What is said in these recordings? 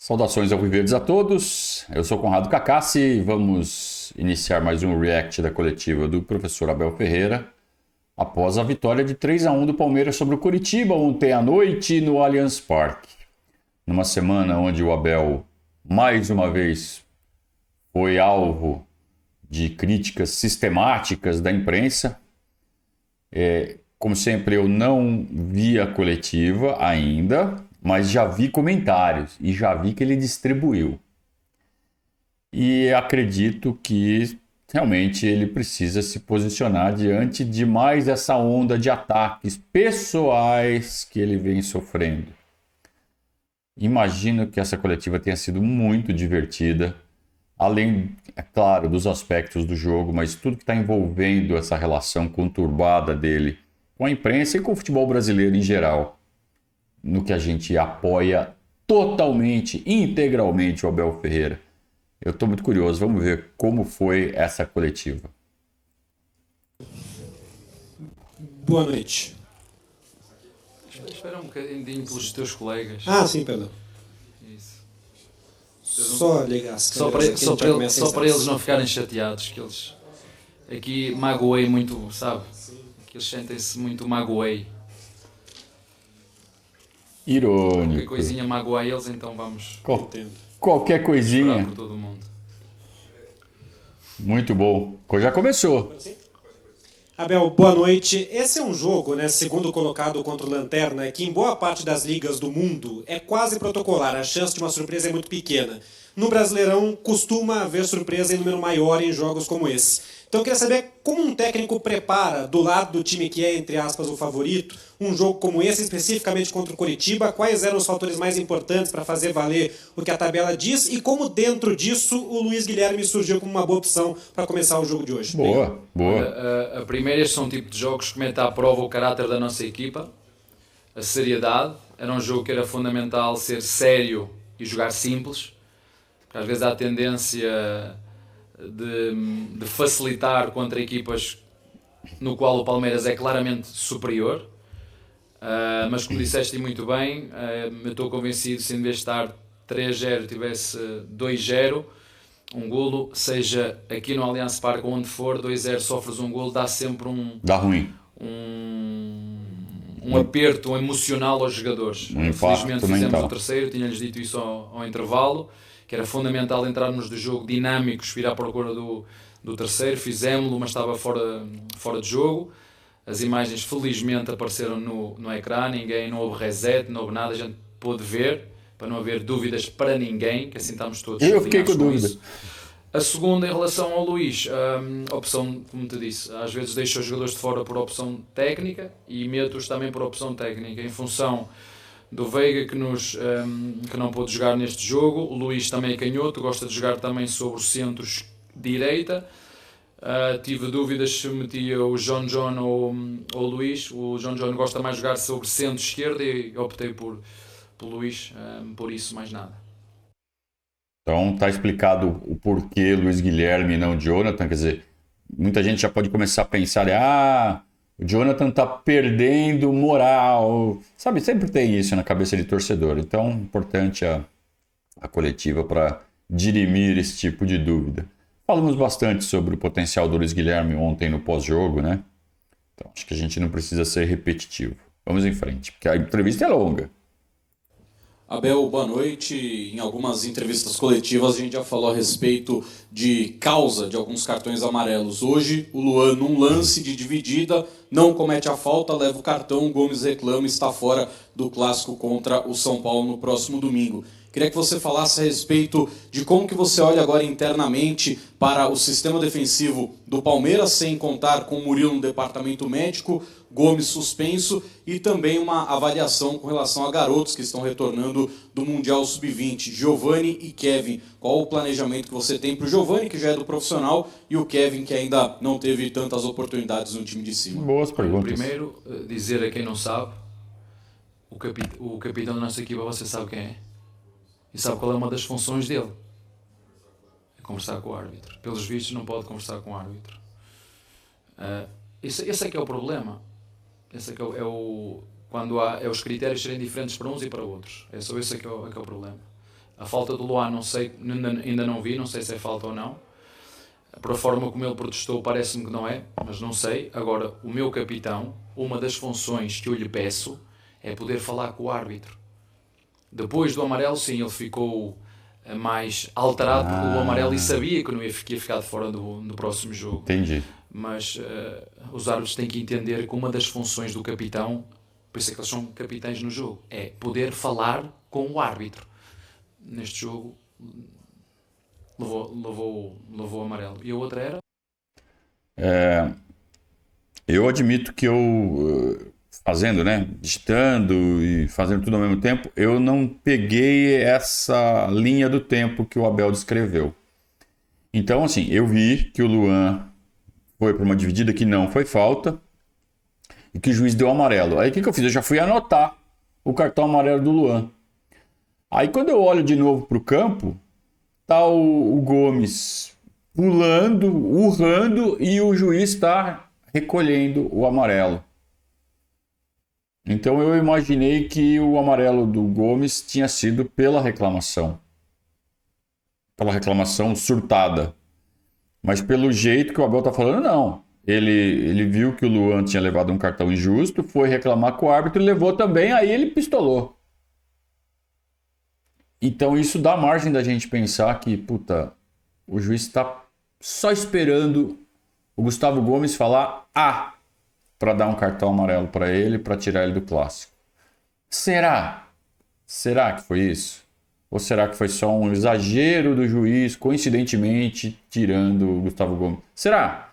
Saudações alviverdes a todos, eu sou Conrado Cacassi e vamos iniciar mais um react da coletiva do professor Abel Ferreira após a vitória de 3-1 do Palmeiras sobre o Coritiba ontem à noite no Allianz Parque. Numa semana onde o Abel, mais uma vez, foi alvo de críticas sistemáticas da imprensa. Como sempre, eu não vi a coletiva ainda, mas já vi comentários e já vi que ele distribuiu. E acredito que realmente ele precisa se posicionar diante de mais essa onda de ataques pessoais que ele vem sofrendo. Imagino que essa coletiva tenha sido muito divertida, além, é claro, dos aspectos do jogo, mas tudo que está envolvendo essa relação conturbada dele com a imprensa e com o futebol brasileiro em geral, no que a gente apoia totalmente, integralmente o Abel Ferreira. Eu estou muito curioso, vamos ver como foi essa coletiva. Boa noite. Espera um bocadinho pelos teus colegas. Sim, perdão. Isso. Só ligar Só para eles não ficarem chateados, que eles aqui magoei muito, sabe? Que eles sentem-se muito magoei. Irônico. Qualquer coisinha magoa eles, então vamos Qualquer coisinha. chorar por todo mundo. Muito bom. Já começou. Abel, boa noite. Esse é um jogo, segundo colocado contra o Lanterna, que em boa parte das ligas do mundo é quase protocolar. A chance de uma surpresa é muito pequena. No Brasileirão, costuma haver surpresa em número maior em jogos como esse. Então eu queria saber como um técnico prepara, do lado do time que é, entre aspas, o favorito, um jogo como esse, especificamente contra o Coritiba, quais eram os fatores mais importantes para fazer valer o que a tabela diz e como dentro disso o Luiz Guilherme surgiu como uma boa opção para começar o jogo de hoje. Boa. A primeira, estes são um tipo de jogos que mete à prova o caráter da nossa equipa, a seriedade. Era um jogo que era fundamental ser sério e jogar simples, porque às vezes há a tendência de facilitar contra equipas no qual o Palmeiras é claramente superior, mas como disseste muito bem, eu estou convencido, se em vez de estar 3-0 tivesse 2-0, um golo, seja aqui no Allianz Parque ou onde for, 2-0 sofres um golo, dá sempre Dá ruim. Um aperto emocional aos jogadores. Felizmente fizemos o terceiro, tinha-lhes dito isso ao intervalo, que era fundamental entrarmos do jogo dinâmicos, vir à procura do terceiro, fizemos-lo, mas estava fora de jogo. As imagens felizmente apareceram no ecrã, não houve reset, não houve nada, a gente pôde ver, para não haver dúvidas para ninguém, que assim estamos todos. Eu fiquei com dúvida. Isso. A segunda, em relação ao Luís, a opção, como te disse, às vezes deixo os jogadores de fora por opção técnica e meto-os também por opção técnica, em função do Veiga que não pôde jogar neste jogo. O Luís também é canhoto, gosta de jogar também sobre o centro-direita. Tive dúvidas se metia o John ou o Luís. O John gosta mais de jogar sobre centro-esquerda e optei por Luís, por isso mais nada. Então está explicado o porquê Luiz Guilherme e não Jonathan. Quer dizer, muita gente já pode começar a pensar, o Jonathan tá perdendo moral. Sabe, sempre tem isso na cabeça de torcedor. Então, importante a coletiva para dirimir esse tipo de dúvida. Falamos bastante sobre o potencial do Luiz Guilherme ontem no pós-jogo, né? Então, acho que a gente não precisa ser repetitivo. Vamos em frente, porque a entrevista é longa. Abel, boa noite. Em algumas entrevistas coletivas a gente já falou a respeito de causa de alguns cartões amarelos. Hoje, o Luan, num lance de dividida, não comete a falta, leva o cartão, o Gomes reclama e está fora do clássico contra o São Paulo no próximo domingo. Queria que você falasse a respeito de como que você olha agora internamente para o sistema defensivo do Palmeiras, sem contar com o Murilo no departamento médico, Gomes suspenso e também uma avaliação com relação a garotos que estão retornando do Mundial Sub-20, Giovani e Kevin. Qual o planejamento que você tem para o Giovani, que já é do profissional, e o Kevin, que ainda não teve tantas oportunidades no time de cima? Boas perguntas. Primeiro, dizer a quem não sabe, o capitão da nossa equipa, você sabe quem é? E sabe qual é uma das funções dele? É conversar com o árbitro. Pelos vistos, não pode conversar com o árbitro. Esse é que é o problema. Esse é que quando há os critérios serem diferentes para uns e para outros. É só esse que é o problema. A falta do Luan, não sei, ainda não vi, não sei se é falta ou não. Por a forma como ele protestou, parece-me que não é, mas não sei. Agora, o meu capitão, uma das funções que eu lhe peço é poder falar com o árbitro. Depois do amarelo, sim, ele ficou mais alterado porque o amarelo e sabia que não ia ficar de fora do próximo jogo. Entendi. Mas os árbitros têm que entender que uma das funções do capitão, por isso é que eles são capitães no jogo, é poder falar com o árbitro. Neste jogo levou o amarelo. E a outra era? Eu admito que eu, fazendo, né, digitando e fazendo tudo ao mesmo tempo, eu não peguei essa linha do tempo que o Abel descreveu. Então, assim, eu vi que o Luan foi para uma dividida que não foi falta e que o juiz deu amarelo. Aí o que eu fiz? Eu já fui anotar o cartão amarelo do Luan. Aí quando eu olho de novo para o campo, tá o Gomes pulando, urrando e o juiz está recolhendo o amarelo. Então eu imaginei que o amarelo do Gomes tinha sido pela reclamação surtada. Mas pelo jeito que o Abel está falando, não. Ele viu que o Luan tinha levado um cartão injusto, foi reclamar com o árbitro e levou também, aí ele pistolou. Então isso dá margem da gente pensar que, puta, o juiz está só esperando o Gustavo Gomes falar para dar um cartão amarelo para ele, para tirar ele do clássico. Será? Será que foi isso? Ou será que foi só um exagero do juiz, coincidentemente, tirando o Gustavo Gomes? Será?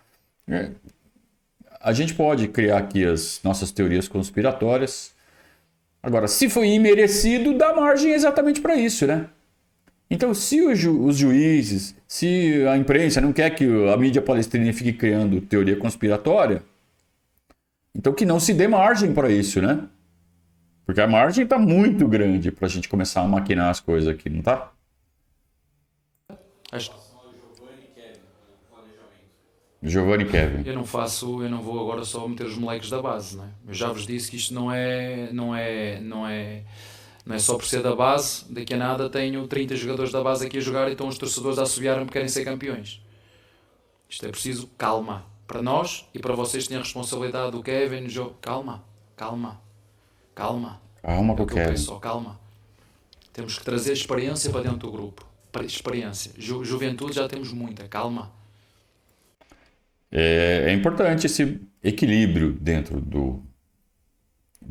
A gente pode criar aqui as nossas teorias conspiratórias. Agora, se foi imerecido, dá margem exatamente para isso, né? Então, se os juízes, se a imprensa não quer que a mídia palestina fique criando teoria conspiratória, então que não se dê margem para isso, né? Porque a margem está muito grande para a gente começar a maquinar as coisas aqui, não tá? Giovanni Kevin. Eu não vou agora só meter os moleques da base, né? Eu já vos disse que isto não é só por ser da base, daqui a nada tenho 30 jogadores da base aqui a jogar e estão os torcedores a assobiar-me que querem ser campeões. Isto é preciso calma. Para nós e para vocês que têm a responsabilidade do Kevin, calma. Calma com o Kevin. Kevin. Calma. Temos que trazer experiência para dentro do grupo. Experiência. Juventude já temos muita, calma. É importante esse equilíbrio dentro do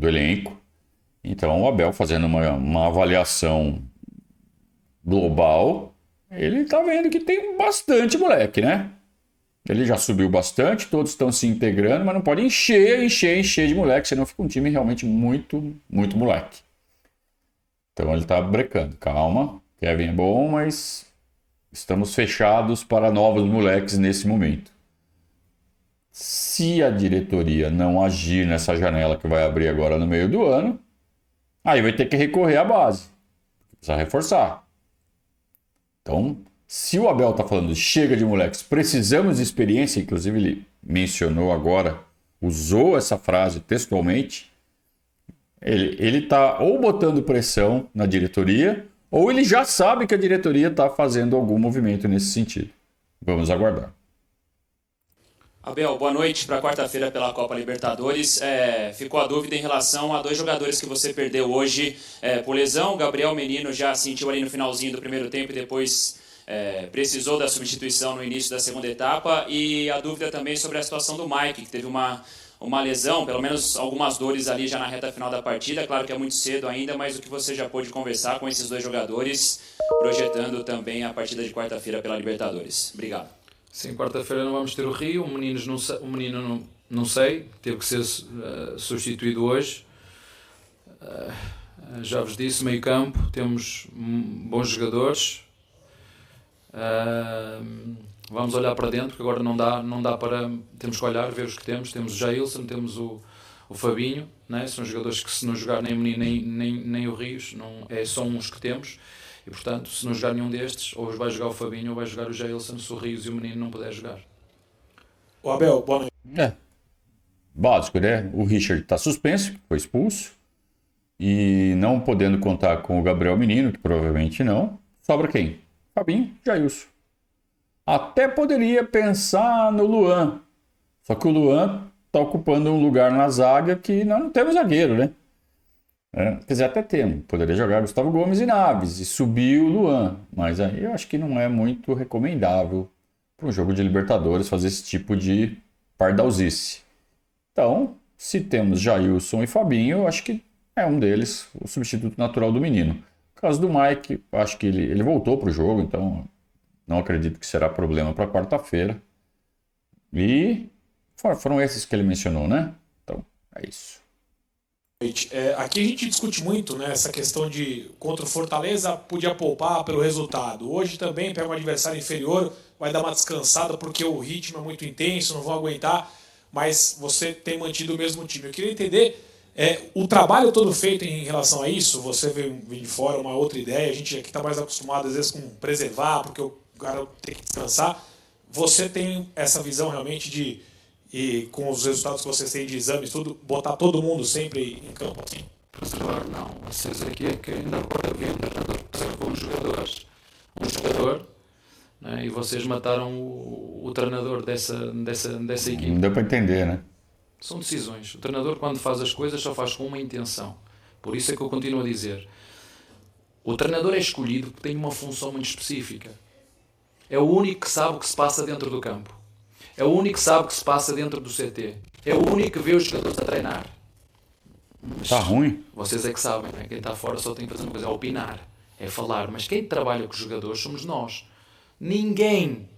elenco. Então, o Abel fazendo uma avaliação global, ele está vendo que tem bastante moleque, né? Ele já subiu bastante, todos estão se integrando, mas não pode encher de moleque, senão fica um time realmente muito, muito moleque. Então, ele está brecando. Calma, Kevin é bom, mas estamos fechados para novos moleques nesse momento. Se a diretoria não agir nessa janela que vai abrir agora no meio do ano, aí vai ter que recorrer à base. Precisa reforçar. Então, se o Abel está falando chega de moleques, precisamos de experiência, inclusive ele mencionou agora, usou essa frase textualmente, ele está ou botando pressão na diretoria, ou ele já sabe que a diretoria está fazendo algum movimento nesse sentido. Vamos aguardar. Abel, boa noite para quarta-feira pela Copa Libertadores. Ficou a dúvida em relação a 2 jogadores que você perdeu hoje por lesão. O Gabriel Menino já sentiu ali no finalzinho do primeiro tempo e depois precisou da substituição no início da segunda etapa. E a dúvida também sobre a situação do Mike, que teve uma lesão, pelo menos algumas dores ali já na reta final da partida. Claro que é muito cedo ainda, mas o que você já pôde conversar com esses 2 jogadores, projetando também a partida de quarta-feira pela Libertadores. Obrigado. Sim, quarta-feira não vamos ter o Rio, o menino não sei, teve que ser substituído hoje. Já vos disse, meio campo, temos bons jogadores. Vamos olhar para dentro, porque agora não dá para... Temos que olhar, ver os que temos. Temos o Jailson, temos o Fabinho, né? São jogadores que se não jogar nem o Menino nem o Rios, são uns que temos. E, portanto, se não jogar nenhum destes, ou vai jogar o Fabinho ou vai jogar o Jailson, se o Rios e o Menino não puder jogar. O Abel, boa noite. Básico, né? O Richard está suspenso, foi expulso. E não podendo contar com o Gabriel Menino, que provavelmente não. Sobra quem? Fabinho, Jailson. Até poderia pensar no Luan. Só que o Luan está ocupando um lugar na zaga que não temos zagueiro, né? Quer dizer, até temos. Poderia jogar Gustavo Gomes e Naves e subir o Luan. Mas aí eu acho que não é muito recomendável para um jogo de Libertadores fazer esse tipo de pardalzice. Então, se temos Jailson e Fabinho, eu acho que é um deles, o substituto natural do menino. No caso do Mike, acho que ele voltou para o jogo, então não acredito que será problema para quarta-feira. E foram esses que ele mencionou, né? Então, é isso. Aqui a gente discute muito, né, essa questão de contra o Fortaleza podia poupar pelo resultado. Hoje também pega um adversário inferior, vai dar uma descansada porque o ritmo é muito intenso, não vão aguentar, mas você tem mantido o mesmo time. Eu queria entender o trabalho todo feito em relação a isso. Você vem de fora, uma outra ideia, a gente aqui está mais acostumado às vezes com preservar, porque o cara tem que descansar. Você tem essa visão realmente e com os resultados que vocês têm de exames, tudo, botar todo mundo sempre em campo assim? Preservar não. Vocês aqui é que ainda agora havia um treinador que preservou um jogador, né? E vocês mataram o treinador dessa equipe. Não deu para entender, né? São decisões. O treinador, quando faz as coisas, só faz com uma intenção. Por isso é que eu continuo a dizer. O treinador é escolhido porque tem uma função muito específica. É o único que sabe o que se passa dentro do campo. É o único que sabe o que se passa dentro do CT. É o único que vê os jogadores a treinar. Mas tá ruim? Vocês é que sabem, né? Quem está fora só tem que fazer uma coisa, é opinar, é falar. Mas quem trabalha com os jogadores somos nós. Ninguém,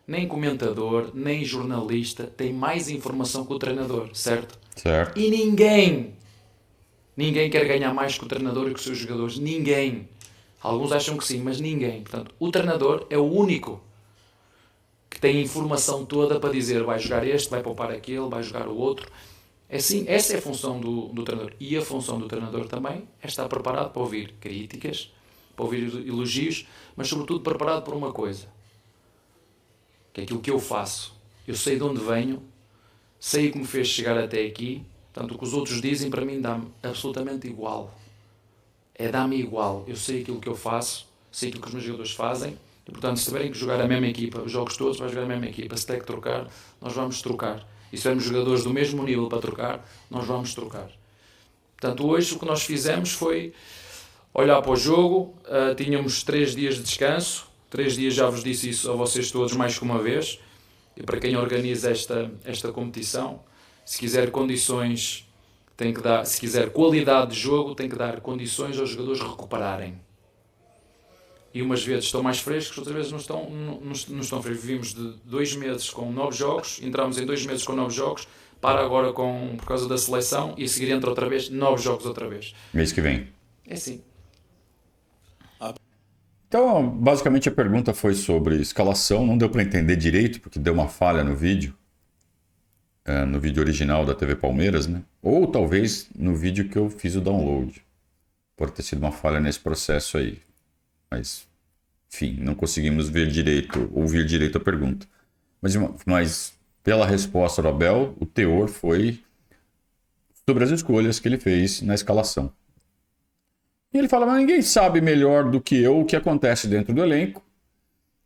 nem comentador, nem jornalista, tem mais informação que o treinador, certo? Certo. E ninguém quer ganhar mais que o treinador e que os seus jogadores. Ninguém. Alguns acham que sim, mas ninguém. Portanto, o treinador é o único que tem a informação toda para dizer vai jogar este, vai poupar aquele, vai jogar o outro. É assim, essa é a função do treinador. E a função do treinador também é estar preparado para ouvir críticas, para ouvir elogios, mas sobretudo preparado para uma coisa, que é aquilo que eu faço. Eu sei de onde venho, sei o que me fez chegar até aqui, portanto o que os outros dizem para mim dá-me absolutamente igual. Dá-me igual. Eu sei aquilo que eu faço, sei aquilo que os meus jogadores fazem, e portanto se tiverem que jogar a mesma equipa, os jogos todos, vai jogar a mesma equipa. Se tem que trocar, nós vamos trocar. E se tivermos jogadores do mesmo nível para trocar, nós vamos trocar. Portanto, hoje o que nós fizemos foi olhar para o jogo, tínhamos 3 dias de descanso, 3 dias já vos disse isso a vocês todos mais que uma vez, e para quem organiza esta competição, se quiser condições, tem que dar, se quiser qualidade de jogo, tem que dar condições aos jogadores recuperarem. E umas vezes estão mais frescos, outras vezes não estão frescos. Vivimos de 2 meses com 9 jogos, entramos em 2 meses com 9 jogos, para agora por causa da seleção e a seguir entra outra vez, 9 jogos outra vez. Mês que vem. É assim. Então, basicamente a pergunta foi sobre escalação, não deu para entender direito, porque deu uma falha no vídeo original da TV Palmeiras, né? Ou talvez no vídeo que eu fiz o download. Pode ter sido uma falha nesse processo aí. Mas, enfim, não conseguimos ouvir direito a pergunta. Mas pela resposta do Abel, o teor foi sobre as escolhas que ele fez na escalação. E ele fala, mas ninguém sabe melhor do que eu o que acontece dentro do elenco.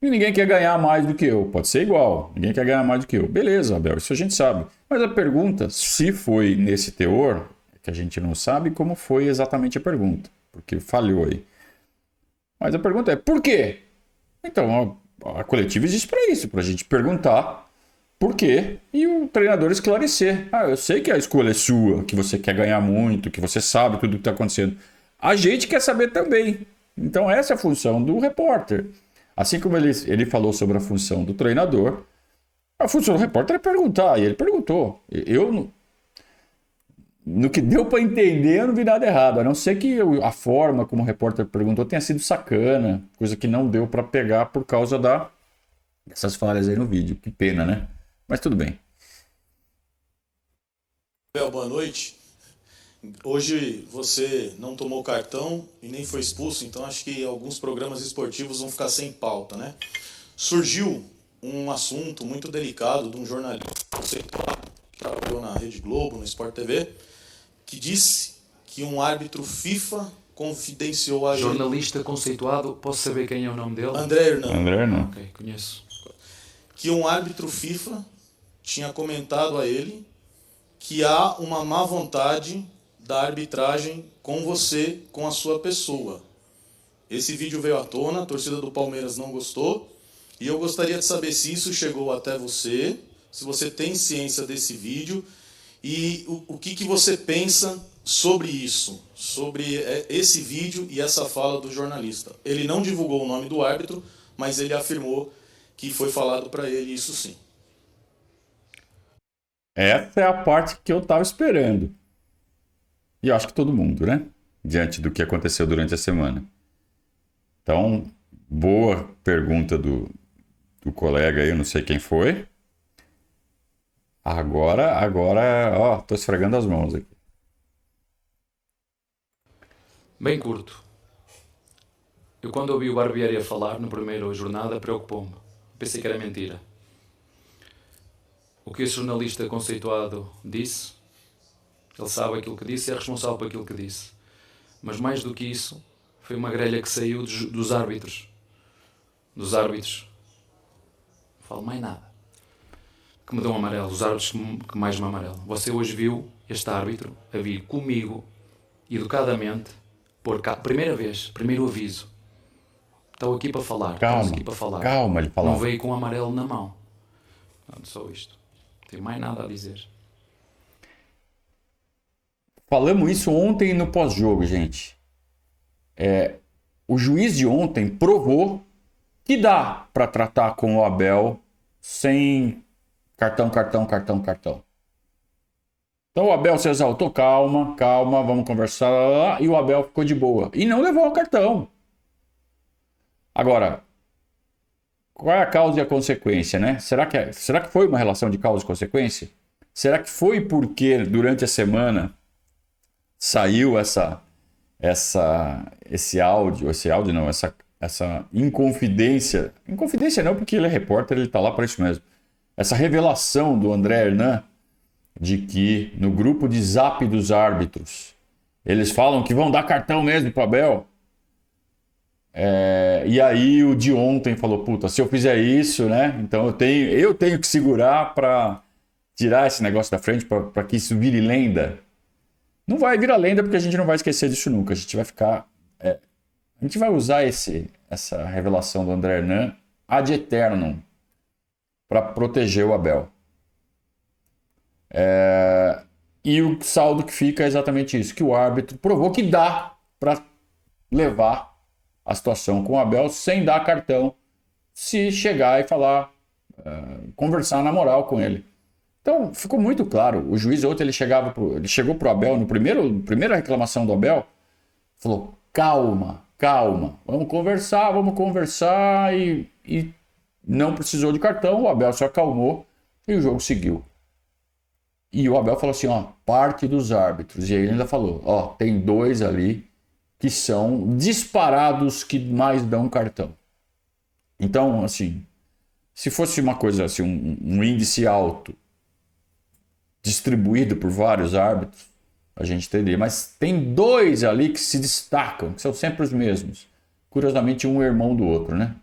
E ninguém quer ganhar mais do que eu. Pode ser igual, ninguém quer ganhar mais do que eu. Beleza, Abel, isso a gente sabe. Mas a pergunta, se foi nesse teor, é que a gente não sabe como foi exatamente a pergunta. Porque falhou aí. Mas a pergunta é, por quê? Então, a coletiva existe para isso, para a gente perguntar por quê e o treinador esclarecer. Eu sei que a escolha é sua, que você quer ganhar muito, que você sabe tudo o que está acontecendo. A gente quer saber também. Então, essa é a função do repórter. Assim como ele falou sobre a função do treinador, a função do repórter é perguntar, e ele perguntou. No que deu para entender, eu não vi nada errado. A não ser que a forma como o repórter perguntou tenha sido sacana. Coisa que não deu para pegar por causa dessas falhas aí no vídeo. Que pena, né? Mas tudo bem. Boa noite. Hoje você não tomou cartão e nem foi expulso, então acho que alguns programas esportivos vão ficar sem pauta, né? Surgiu um assunto muito delicado de um jornalista que trabalhou na Rede Globo, no Sport TV, que disse que um árbitro FIFA confidenciou a ele. Jornalista conceituado, posso saber quem é o nome dele? André Hernan. André, não. Ok, conheço. Que um árbitro FIFA tinha comentado a ele que há uma má vontade da arbitragem com você, com a sua pessoa. Esse vídeo veio à tona, a torcida do Palmeiras não gostou, e eu gostaria de saber se isso chegou até você, se você tem ciência desse vídeo, e o que você pensa sobre isso, sobre esse vídeo e essa fala do jornalista. Ele não divulgou o nome do árbitro, mas ele afirmou que foi falado para ele isso sim. Essa é a parte que eu tava esperando. E eu acho que todo mundo, né? Diante do que aconteceu durante a semana. Então, boa pergunta do colega aí, eu não sei quem foi. Agora, ó, tô esfregando as mãos aqui. Bem curto. Eu quando ouvi o Barbieri a falar, na primeira jornada, preocupou-me. Pensei que era mentira. O que esse jornalista conceituado disse, ele sabe aquilo que disse e é responsável por aquilo que disse. Mas mais do que isso, foi uma grelha que saiu dos árbitros. Dos árbitros. Não falo mais nada. Que me dão amarelo. Os árbitros que mais me amarelam. Você hoje viu este árbitro a vir comigo, educadamente, por cá. Primeira vez, primeiro aviso. Estou aqui para falar. Estamos aqui para falar. Calma, ele falou. Não veio com o amarelo na mão. Pronto, só isto. Não tenho mais nada a dizer. Falamos isso ontem no pós-jogo, gente. O juiz de ontem provou que dá para tratar com o Abel sem cartão. Então o Abel se exaltou, calma, vamos conversar, e o Abel ficou de boa. E não levou o cartão. Agora, qual é a causa e a consequência, né? Será que foi uma relação de causa e consequência? Será que foi porque durante a semana saiu essa inconfidência? Inconfidência não, porque ele é repórter, ele tá lá para isso mesmo. Essa revelação do André Hernan de que no grupo de zap dos árbitros eles falam que vão dar cartão mesmo pro Abel. E aí o de ontem falou, puta, se eu fizer isso, né? Então eu tenho que segurar para tirar esse negócio da frente para que isso vire lenda. Não vai virar lenda porque a gente não vai esquecer disso nunca. A gente vai ficar... a gente vai usar essa revelação do André Hernan ad eternum para proteger o Abel. E o saldo que fica é exatamente isso, que o árbitro provou que dá para levar a situação com o Abel sem dar cartão, se chegar e falar, conversar na moral com ele. Então, ficou muito claro. O juiz ontem ele chegou pro Abel, primeira reclamação do Abel, falou, calma, vamos conversar e não precisou de cartão, o Abel se acalmou e o jogo seguiu. E o Abel falou assim, ó, parte dos árbitros. E aí ele ainda falou, ó, tem 2 ali que são disparados que mais dão cartão. Então, assim, se fosse uma coisa assim, um índice alto, distribuído por vários árbitros, a gente teria. Mas tem 2 ali que se destacam, que são sempre os mesmos. Curiosamente, um é irmão do outro, né?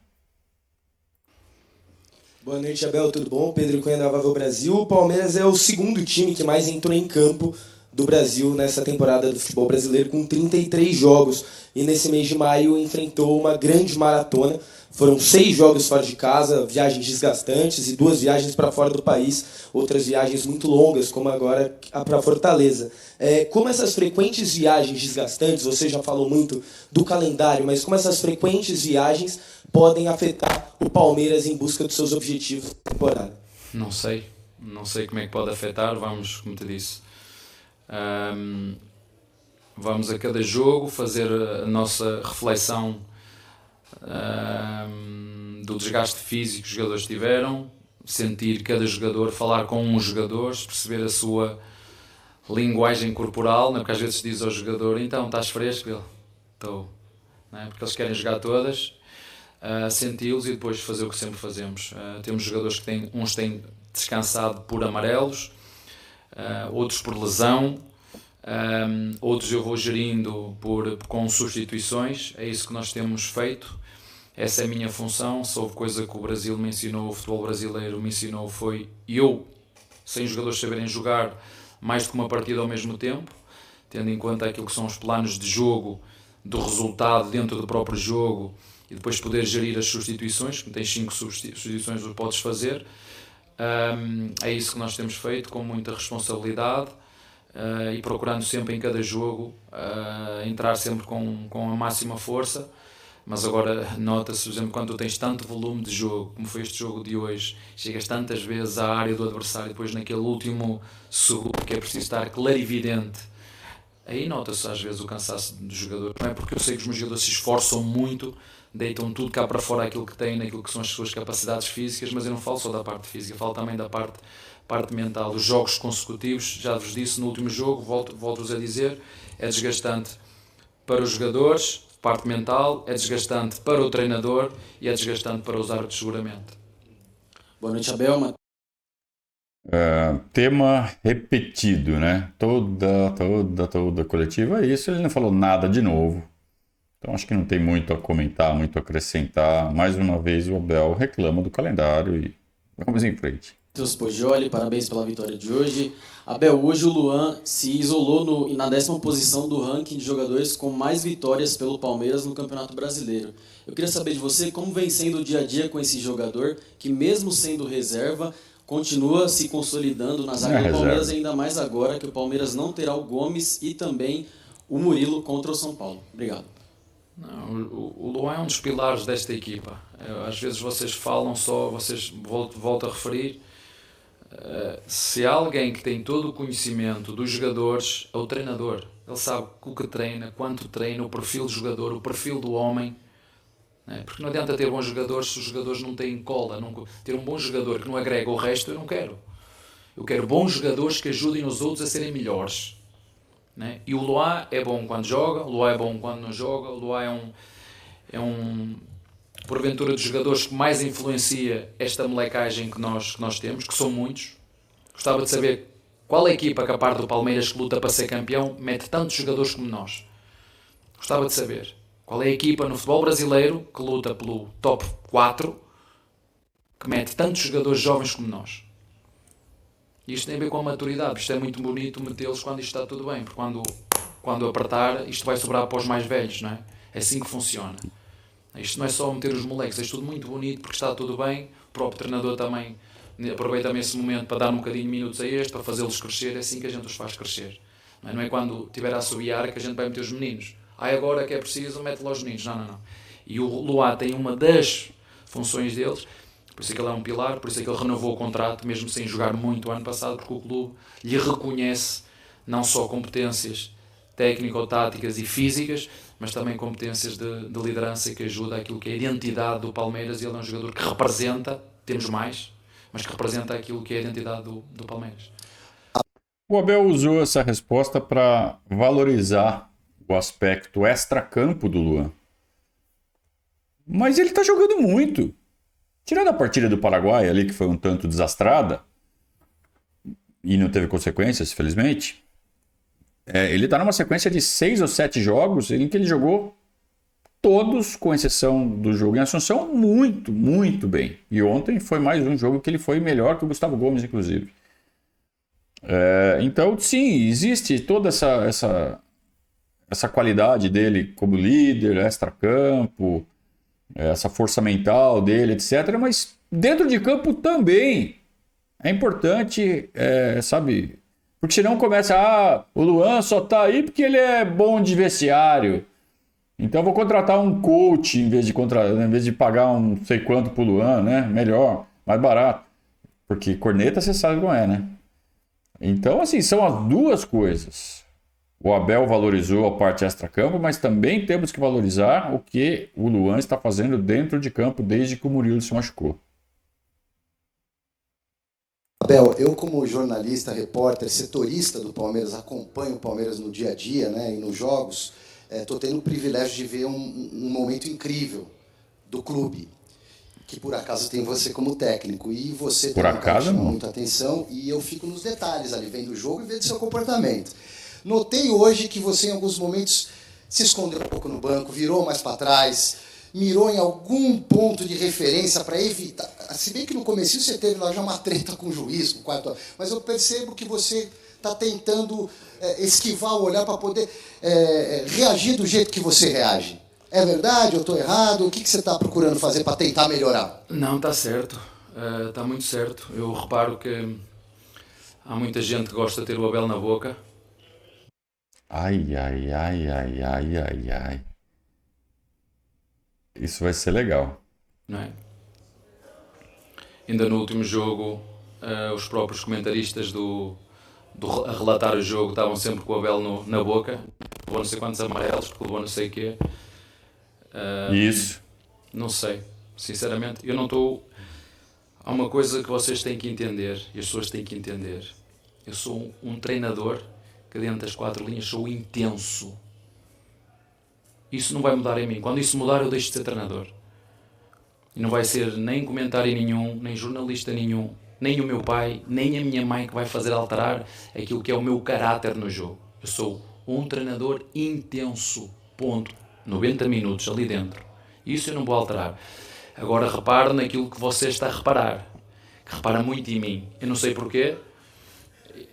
Boa noite, Abel, tudo bom? Pedro Cunha da Vável Brasil. O Palmeiras é o segundo time que mais entrou em campo do Brasil nessa temporada do futebol brasileiro, com 33 jogos. E nesse mês de maio enfrentou uma grande maratona. Foram 6 jogos fora de casa, viagens desgastantes e 2 viagens para fora do país. Outras viagens muito longas, como agora para Fortaleza. Como essas frequentes viagens desgastantes, você já falou muito do calendário, mas como essas frequentes viagens podem afetar o Palmeiras em busca dos seus objetivos da temporada? Não sei como é que pode afetar, vamos, como te disse, vamos a cada jogo fazer a nossa reflexão do desgaste físico que os jogadores tiveram, sentir cada jogador, falar com os jogadores, perceber a sua linguagem corporal, né? Porque às vezes diz ao jogador, então estás fresco? Ele, estou, né? Porque eles querem jogar todas, senti-los e depois fazer o que sempre fazemos. Temos jogadores que uns têm descansado por amarelos, outros por lesão, Outros eu vou gerindo com substituições, é isso que nós temos feito. Essa é a minha função. Se houve coisa que o Brasil me ensinou, o futebol brasileiro me ensinou, foi eu, sem os jogadores saberem jogar mais do que uma partida ao mesmo tempo, tendo em conta aquilo que são os planos de jogo, do resultado dentro do próprio jogo, e depois poder gerir as substituições, que tens 5 substituições que podes fazer. É isso que nós temos feito com muita responsabilidade, e procurando sempre em cada jogo entrar sempre com a máxima força. Mas agora nota-se, por exemplo, quando tu tens tanto volume de jogo, como foi este jogo de hoje, chegas tantas vezes à área do adversário, depois naquele último segundo que é preciso estar clarividente, aí nota-se às vezes o cansaço dos jogadores. Não é porque eu sei que os meus jogadores se esforçam muito, deitam tudo cá para fora aquilo que têm, naquilo que são as suas capacidades físicas, mas eu não falo só da parte física, falo também da parte mental. Os jogos consecutivos, já vos disse no último jogo, volto-vos a dizer, é desgastante para os jogadores, parte mental, é desgastante para o treinador e é desgastante para os árbitros seguramente. Boa noite, Abel. Tema repetido, né? Toda coletiva é isso. Ele não falou nada de novo. Então acho que não tem muito a comentar, muito a acrescentar. Mais uma vez o Abel reclama do calendário e vamos em frente. Matheus Poggioli, parabéns pela vitória de hoje. Abel, hoje o Luan se isolou na 10ª posição do ranking de jogadores com mais vitórias pelo Palmeiras no Campeonato Brasileiro. Eu queria saber de você como vem sendo o dia a dia com esse jogador que, mesmo sendo reserva, continua se consolidando na zaga do Palmeiras, ainda mais agora que o Palmeiras não terá o Gomes e também o Murilo contra o São Paulo. Obrigado. Não, o Luan é um dos pilares desta equipa. Às vezes vocês falam só, volto a referir, se há alguém que tem todo o conhecimento dos jogadores, é o treinador. Ele sabe o que treina, quanto treina, o perfil do jogador, o perfil do homem. Porque não adianta ter bons jogadores se os jogadores não têm cola. Ter um bom jogador que não agrega o resto, eu não quero. Eu quero bons jogadores que ajudem os outros a serem melhores. E o Luan é bom quando joga, o Luan é bom quando não joga, o Luan é um porventura dos jogadores que mais influencia esta molecagem que nós temos, que são muitos. Gostava de saber qual é a equipa que, a par do Palmeiras, que luta para ser campeão, mete tantos jogadores como nós. Gostava de saber qual é a equipa no futebol brasileiro que luta pelo top 4, que mete tantos jogadores jovens como nós. E isto tem a ver com a maturidade. Isto é muito bonito metê-los quando isto está tudo bem, porque quando apertar, isto vai sobrar para os mais velhos, não é? É assim que funciona. Isto não é só meter os moleques, é tudo muito bonito porque está tudo bem. O próprio treinador também aproveita também esse momento para dar um bocadinho de minutos a este, para fazê-los crescer. É assim que a gente os faz crescer. Não é quando estiver a assobiar que a gente vai meter os meninos. Agora que é preciso, mete lá os meninos. Não. E o Luan tem uma das funções deles, por isso é que ele é um pilar, por isso é que ele renovou o contrato, mesmo sem jogar muito o ano passado, porque o clube lhe reconhece não só competências técnico-táticas e físicas, mas também competências de liderança que ajuda aquilo que é a identidade do Palmeiras. Ele é um jogador que representa, temos mais, mas que representa aquilo que é a identidade do Palmeiras. O Abel usou essa resposta para valorizar o aspecto extracampo do Luan. Mas ele está jogando muito. Tirando a partida do Paraguai ali, que foi um tanto desastrada, e não teve consequências, felizmente, ele está numa sequência de 6 ou 7 jogos em que ele jogou todos, com exceção do jogo em Assunção, muito, muito bem. E ontem foi mais um jogo que ele foi melhor que o Gustavo Gomes, inclusive. Então, sim, existe toda essa qualidade dele como líder, extracampo, essa força mental dele, etc. Mas dentro de campo também é importante, sabe? Porque senão começa, o Luan só tá aí porque ele é bom de vestiário. Então vou contratar um coach em vez de pagar um não sei quanto pro Luan, né? Melhor, mais barato. Porque corneta você sabe como é, né? Então, assim, são as duas coisas. O Abel valorizou a parte extra-campo, mas também temos que valorizar o que o Luan está fazendo dentro de campo desde que o Murilo se machucou. Abel, eu como jornalista, repórter, setorista do Palmeiras, acompanho o Palmeiras no dia a dia, né, e nos jogos, estou tendo o privilégio de ver um momento incrível do clube, que por acaso tem você como técnico, e você por acaso chama muita atenção, e eu fico nos detalhes ali, vendo o jogo e vendo seu comportamento. Notei hoje que você, em alguns momentos, se escondeu um pouco no banco, virou mais para trás, mirou em algum ponto de referência para evitar. Se bem que no começo você teve lá já uma treta com o juiz, com o quarto, mas eu percebo que você está tentando esquivar o olhar para poder reagir do jeito que você reage. É verdade? Eu estou errado? O que você está procurando fazer para tentar melhorar? Não, está certo. Está muito certo. Eu reparo que há muita gente que gosta de ter o Abel na boca. Ai. Isso vai ser legal. Não é? Ainda no último jogo, os próprios comentaristas a relatar o jogo estavam sempre com o Abel na boca. Levou não sei quantos amarelos, porque levou não sei o quê. Isso. Não sei. Sinceramente, eu não estou... Há uma coisa que vocês têm que entender, e as pessoas têm que entender. Eu sou um treinador que dentro das 4 linhas sou intenso. Isso não vai mudar em mim. Quando isso mudar, eu deixo de ser treinador. E não vai ser nem comentário nenhum, nem jornalista nenhum, nem o meu pai, nem a minha mãe que vai fazer alterar aquilo que é o meu caráter no jogo. Eu sou um treinador intenso. Ponto. 90 minutos ali dentro. Isso eu não vou alterar. Agora repare naquilo que você está a reparar. Que repara muito em mim. Eu não sei porquê.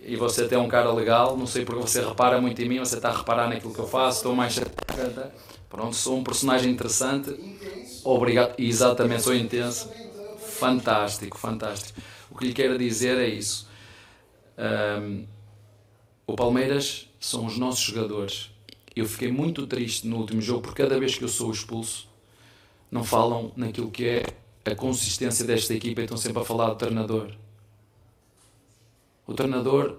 E você até é um cara legal. Não sei porque você repara muito em mim. Você está a reparar naquilo que eu faço. Estou mais... Pronto, sou um personagem interessante. Obrigado. Exatamente, sou intenso. Fantástico, fantástico. O que lhe quero dizer é isso. O Palmeiras são os nossos jogadores. Eu fiquei muito triste no último jogo, porque cada vez que eu sou expulso, não falam naquilo que é a consistência desta equipa e estão sempre a falar do treinador. O treinador,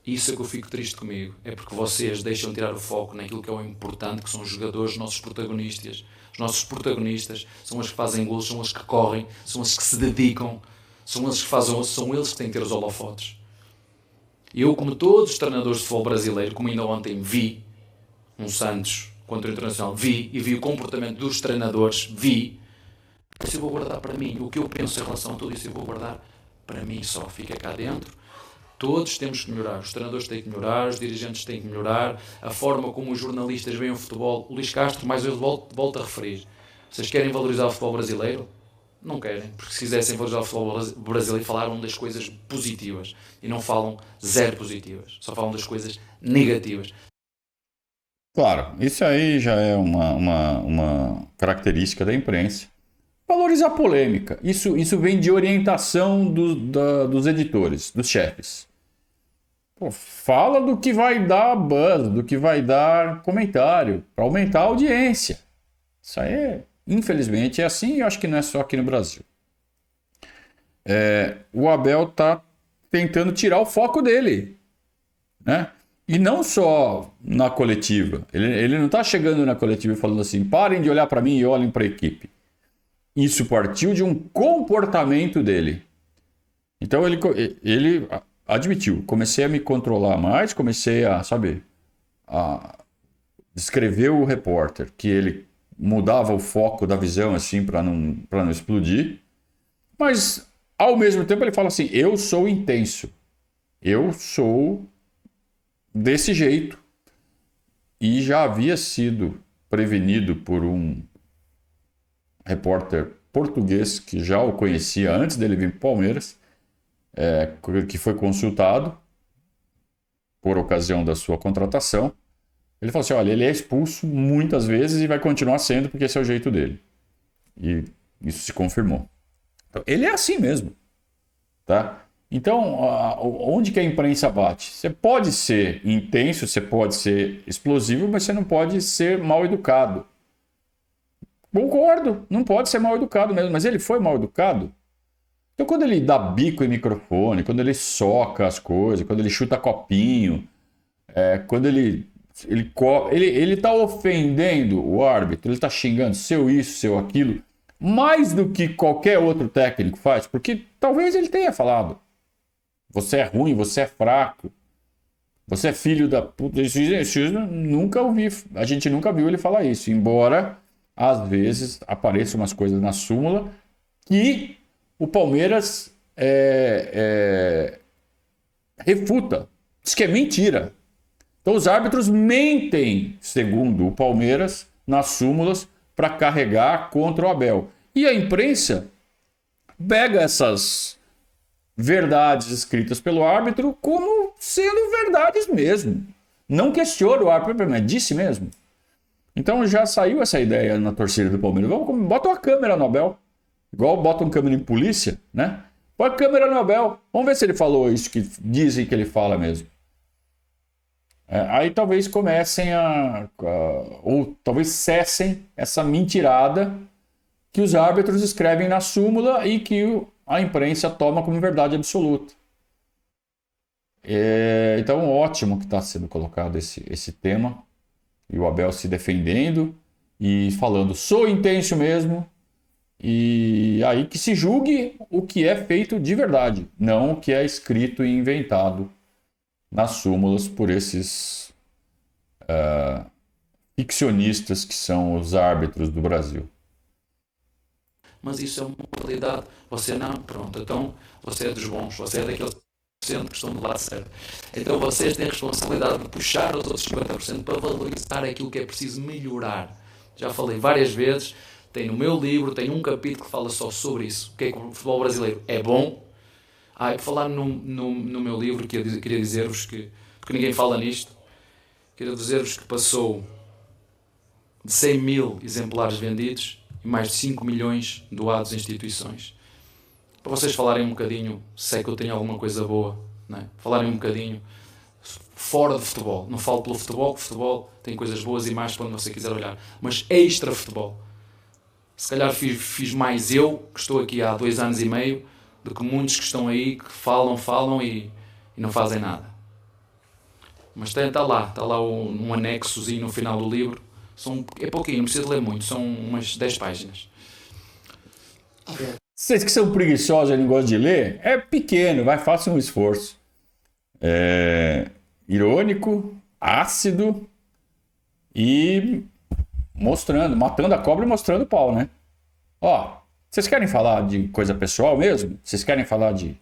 isso é que eu fico triste comigo, é porque vocês deixam de tirar o foco naquilo que é o importante, que são os jogadores, os nossos protagonistas. Os nossos protagonistas são os que fazem gols, são os que correm, são os que se dedicam, são eles que fazem, são eles que têm que ter os holofotes. Eu, como todos os treinadores de futebol brasileiro, como ainda ontem vi um Santos contra o Internacional, vi o comportamento dos treinadores, isso eu vou guardar para mim. O que eu penso em relação a tudo isso eu vou guardar para mim só. Fica cá dentro. Todos temos que melhorar. Os treinadores têm que melhorar, os dirigentes têm que melhorar, a forma como os jornalistas veem o futebol. O Luís Castro, mais eu volto a referir. Vocês querem valorizar o futebol brasileiro? Não querem, porque se quisessem valorizar o futebol brasileiro, falaram das coisas positivas e não falam zero positivas, só falam das coisas negativas. Claro, isso aí já é uma característica da imprensa. Valorizar a polêmica. Isso vem de orientação dos editores, dos chefes. Pô, fala do que vai dar buzz, do que vai dar comentário, para aumentar a audiência. Isso aí, infelizmente, é assim e eu acho que não é só aqui no Brasil. O Abel está tentando tirar o foco dele, né? E não só na coletiva. Ele não está chegando na coletiva e falando assim, parem de olhar para mim e olhem para a equipe. Isso partiu de um comportamento dele. Então ele admitiu, comecei a me controlar mais, comecei a descrever o repórter, que ele mudava o foco da visão assim para não explodir. Mas ao mesmo tempo ele fala assim, eu sou intenso. Eu sou desse jeito. E já havia sido prevenido por um repórter português que já o conhecia antes dele vir para o Palmeiras, que foi consultado por ocasião da sua contratação. Ele falou assim, olha, ele é expulso muitas vezes e vai continuar sendo porque esse é o jeito dele. E isso se confirmou. Então, ele é assim mesmo. Tá? Então, onde que a imprensa bate? Você pode ser intenso, você pode ser explosivo, mas você não pode ser mal educado. Concordo, não pode ser mal educado mesmo, mas ele foi mal educado. Então, quando ele dá bico em microfone, quando ele soca as coisas, quando ele chuta copinho, quando ele está ofendendo o árbitro, ele está xingando seu isso, seu aquilo, mais do que qualquer outro técnico faz, porque talvez ele tenha falado. Você é ruim, você é fraco, você é filho da puta. Nunca ouvi, a gente nunca viu ele falar isso, embora às vezes apareçam umas coisas na súmula que o Palmeiras refuta. Diz que é mentira. Então os árbitros mentem, segundo o Palmeiras, nas súmulas para carregar contra o Abel. E a imprensa pega essas verdades escritas pelo árbitro como sendo verdades mesmo. Não questiona o árbitro, mas disse mesmo. Então já saiu essa ideia na torcida do Palmeiras. Bota uma câmera no Abel. Igual bota uma câmera em polícia, né? Põe a câmera no Abel. Vamos ver se ele falou isso que dizem que ele fala mesmo. Aí talvez comecem ou talvez cessem essa mentirada que os árbitros escrevem na súmula e que a imprensa toma como verdade absoluta. Então, ótimo que está sendo colocado esse tema. E o Abel se defendendo e falando, sou intenso mesmo. E aí que se julgue o que é feito de verdade, não o que é escrito e inventado nas súmulas por esses ficcionistas que são os árbitros do Brasil. Mas isso é uma qualidade. Você não, pronto, então você é dos bons, você é daqueles 50% que estão do lado certo. Então vocês têm a responsabilidade de puxar os outros 50% para valorizar aquilo que é preciso melhorar. Já falei várias vezes, tem no meu livro, tem um capítulo que fala só sobre isso. O que é que o futebol brasileiro é bom? Por falar no meu livro, queria dizer-vos que, porque ninguém fala nisto, queria dizer-vos que passou de 100 mil exemplares vendidos e mais de 5 milhões doados a instituições. Para vocês falarem um bocadinho, sei que eu tenho alguma coisa boa, não é? Falarem um bocadinho fora de futebol. Não falo pelo futebol, que o futebol tem coisas boas e mais para onde você quiser olhar. Mas extra futebol. Se calhar fiz mais eu, que estou aqui há 2 anos e meio, do que muitos que estão aí, que falam e não fazem nada. Mas está lá um anexozinho no final do livro. É pouquinho, não precisa ler muito, são umas 10 páginas. Vocês que são preguiçosos e não gostam de ler, é pequeno, vai, façam um esforço. Irônico, ácido e matando a cobra e mostrando o pau, né? Vocês querem falar de coisa pessoal mesmo? Vocês querem falar de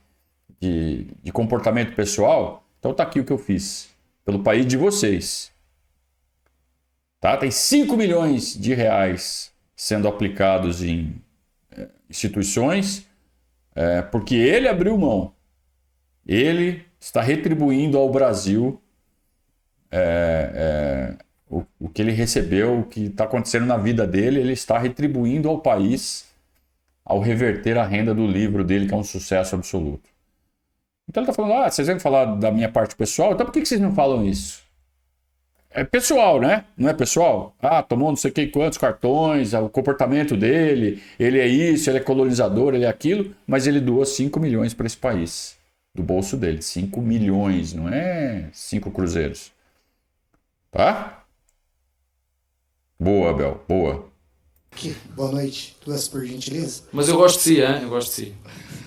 comportamento pessoal? Então tá aqui o que eu fiz. Pelo país de vocês. Tá? Tem 5 milhões de reais sendo aplicados em instituições, porque ele abriu mão. Ele está retribuindo ao Brasil o que ele recebeu, o que está acontecendo na vida dele, ele está retribuindo ao país ao reverter a renda do livro dele, que é um sucesso absoluto. Então ele está falando, vocês vão falar da minha parte pessoal, então por que vocês não falam isso? É pessoal, né? Não é pessoal? Tomou não sei quantos cartões, o comportamento dele, ele é isso, ele é colonizador, ele é aquilo, mas ele doou 5 milhões para esse país, do bolso dele. 5 milhões, não é 5 cruzeiros. Tá? Boa, Abel, boa. Aqui, boa noite, duas por gentileza. Mas eu gosto de si, hein? Eu gosto de si.